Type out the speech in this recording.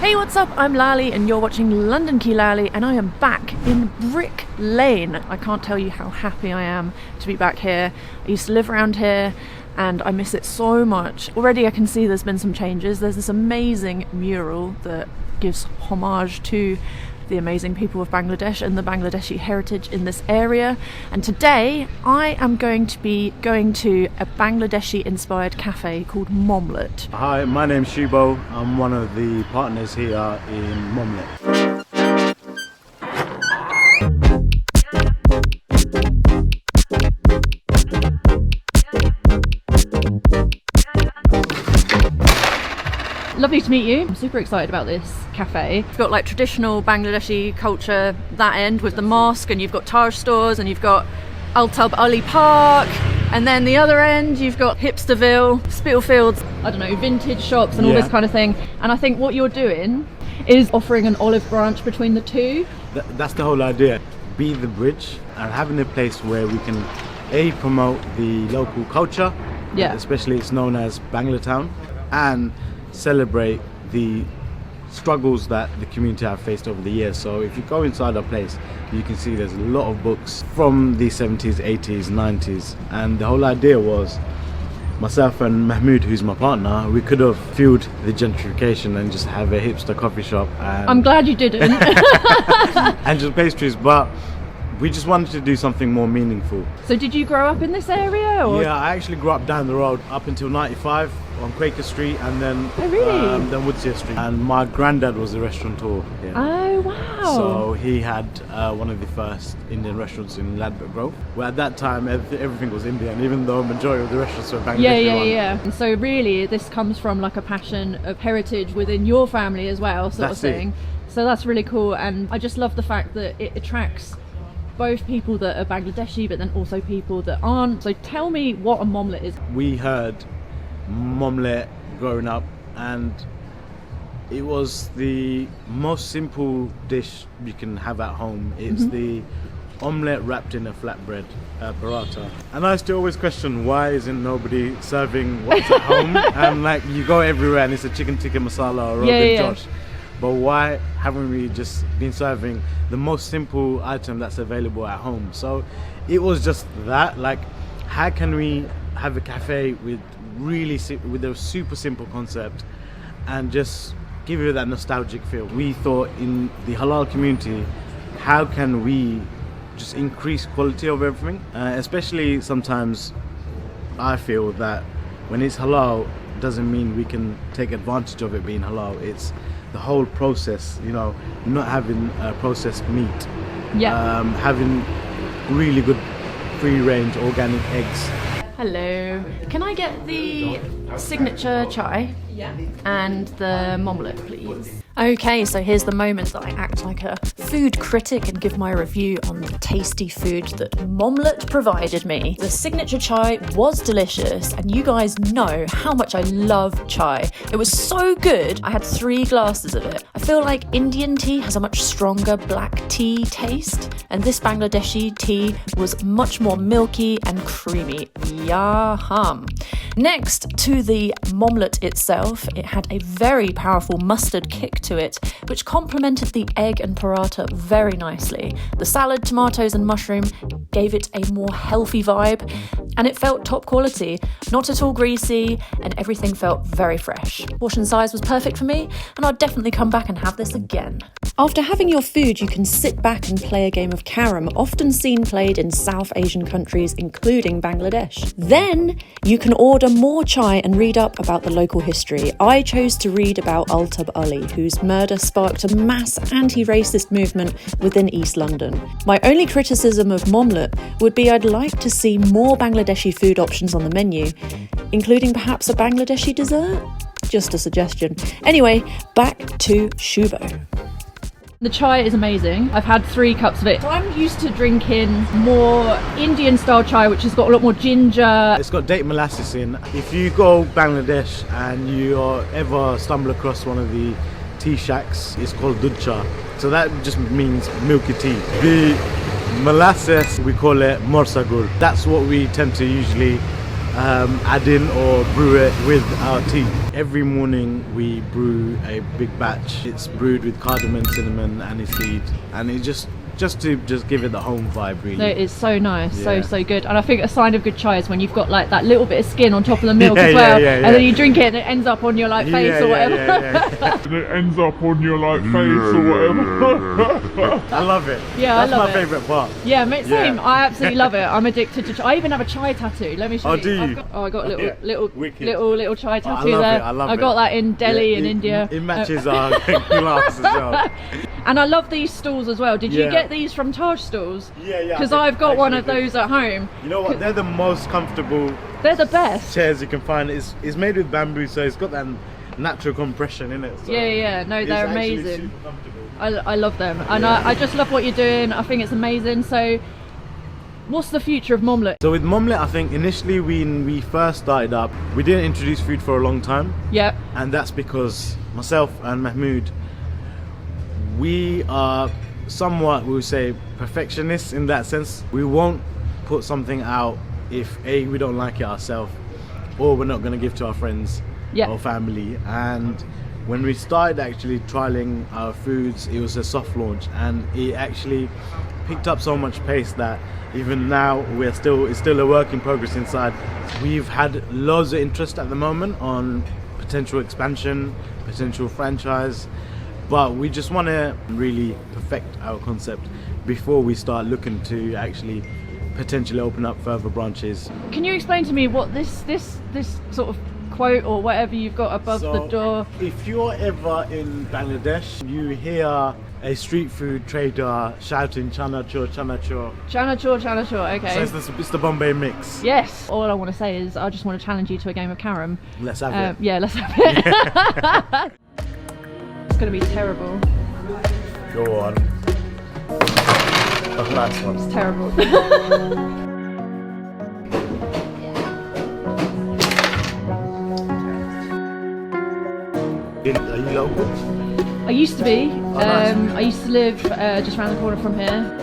Hey, what's up? I'm Lali and you're watching London Key Lali, and I am back in Brick Lane. I can't tell you how happy I am to be back here. I used to live around here and I miss it so much. Already I can see there's been some changes. There's this amazing mural that gives homage to the amazing people of Bangladesh and the Bangladeshi heritage in this area. And today I am going to be going to a Bangladeshi inspired cafe called Momlette. Hi, my name's Shubo. I'm one of the partners here in Momlette. Lovely to meet you. I'm super excited about this cafe. It's got like traditional Bangladeshi culture, that end with the mosque, and you've got Taj stores, and you've got Al Tub Ali Park, and then the other end you've got Hipsterville, Spitalfields, I don't know, vintage shops and all this kind of thing. And I think what you're doing is offering an olive branch between the two. That's the whole idea. Be the bridge and having a place where we can promote the local culture, especially it's known as Banglatown, and celebrate the struggles that the community have faced over the years. So if you go inside our place, you can see there's a lot of books from the 70s, 80s, 90s, and the whole idea was myself and Mahmood, who's my partner, we could have fueled the gentrification and just have a hipster coffee shop and I'm glad you didn't. and just pastries, but we just wanted to do something more meaningful. So did you grow up in this area? Or? Yeah, I actually grew up down the road up until 95 on Quaker Street, and then then Woodsear Street. And my granddad was a restaurateur here. Oh wow! So he had one of the first Indian restaurants in Ladbroke Grove. Where at that time everything was Indian, even though majority of the restaurants were Bangladeshi. Yeah. And so really, this comes from like a passion of heritage within your family as well, sort of thing. So that's really cool, and I just love the fact that it attracts both people that are Bangladeshi but then also people that aren't. So tell me what a momlette is. We heard momlette growing up, and it was the most simple dish you can have at home. It's the omelette wrapped in a flatbread paratha. And I still always question, why isn't nobody serving what's at home? And like, you go everywhere and it's a chicken tikka masala or Rogan Josh. But why haven't we just been serving the most simple item that's available at home? So it was just that, like, how can we have a cafe with with a super simple concept and just give you that nostalgic feel? We thought in the halal community, how can we just increase quality of everything? Especially sometimes I feel that when it's halal, doesn't mean we can take advantage of it being halal. It's the whole process, you know, not having processed meat, having really good free-range organic eggs. Hello, can I get the signature chai and the momlette, please? Okay, so here's the moment that I act like a food critic and give my review on the tasty food that Momlette provided me. The signature chai was delicious, and you guys know how much I love chai. It was so good, I had 3 glasses of it. I feel like Indian tea has a much stronger black tea taste, and this Bangladeshi tea was much more milky and creamy. Yaham! Next to the momlette itself, it had a very powerful mustard kick to it, which complemented the egg and paratha very nicely. The salad, tomatoes and mushroom gave it a more healthy vibe, and it felt top quality, not at all greasy, and everything felt very fresh. Portion size was perfect for me, and I'll definitely come back and have this again. After having your food, you can sit back and play a game of carom, often seen played in South Asian countries, including Bangladesh. Then you can order more chai and read up about the local history. I chose to read about Al Tub Ali, whose murder sparked a mass anti-racist movement within East London. My only criticism of Momlette would be I'd like to see more Bangladeshi food options on the menu, including perhaps a Bangladeshi dessert? Just a suggestion. Anyway, back to Shubo. The chai is amazing. I've had 3 cups of it. So I'm used to drinking more Indian style chai, which has got a lot more ginger. It's got date molasses in. If you go Bangladesh and you ever stumble across one of the tea shacks, it's called Doodh Cha. So that just means Milky Tea. The molasses, we call it morsagur. That's what we tend to usually add in or brew it with our tea. Every morning we brew a big batch. It's brewed with cardamom, cinnamon, aniseed, and it just to give it the home vibe, really. No, it's so nice, Yeah. so good. And I think a sign of good chai is when you've got like that little bit of skin on top of the milk as well, yeah. and then you drink it and it ends up on your like face or whatever. And it ends up on your like face or whatever. I love it. Yeah, That's I love my it. favourite part. Yeah, mate, same. Yeah. I absolutely love it. I'm addicted to chai. I even have a chai tattoo. Let me show Oh, you. do you? I got a Yeah. little Wicked. little chai I tattoo love there. it. I love it. got that in Delhi in India. It matches our glass as well. And I love these stools as well. Did you Yeah. get these from Taj Stools? Yeah. Because I I've got one of actually those at home. You know what? They're the most comfortable They're the best. chairs you can find. It's made with bamboo, so it's got that natural compression in it. So Yeah. No, it's they're actually amazing. super comfortable. I love them, and I just love what you're doing. I think it's amazing. So, what's the future of Momlette? So with Momlette, I think initially when we first started up, we didn't introduce food for a long time, Yep. and that's because myself and Mahmood, we are somewhat, we would say, perfectionists in that sense. We won't put something out if A, we don't like it ourselves, or we're not going to give to our friends Yeah. or family. And when we started actually trialing our foods, it was a soft launch, and it actually picked up so much pace that even now it's still a work in progress inside. We've had loads of interest at the moment on potential expansion, potential franchise, but we just want to really perfect our concept before we start looking to actually potentially open up further branches. Can you explain to me what this sort of quote or whatever you've got above the door? If you're ever in Bangladesh, you hear a street food trader shouting "Chana Chor, Chana Chor." Chana Chor, okay. So it's the Bombay mix. Yes. All I want to say is I just want to challenge you to a game of carom. Let's have it. Yeah, let's have it. It's going to be terrible. Go on. Oh, nice one. It's terrible. Are you local? I used to be. nice. I used to live just around the corner from here.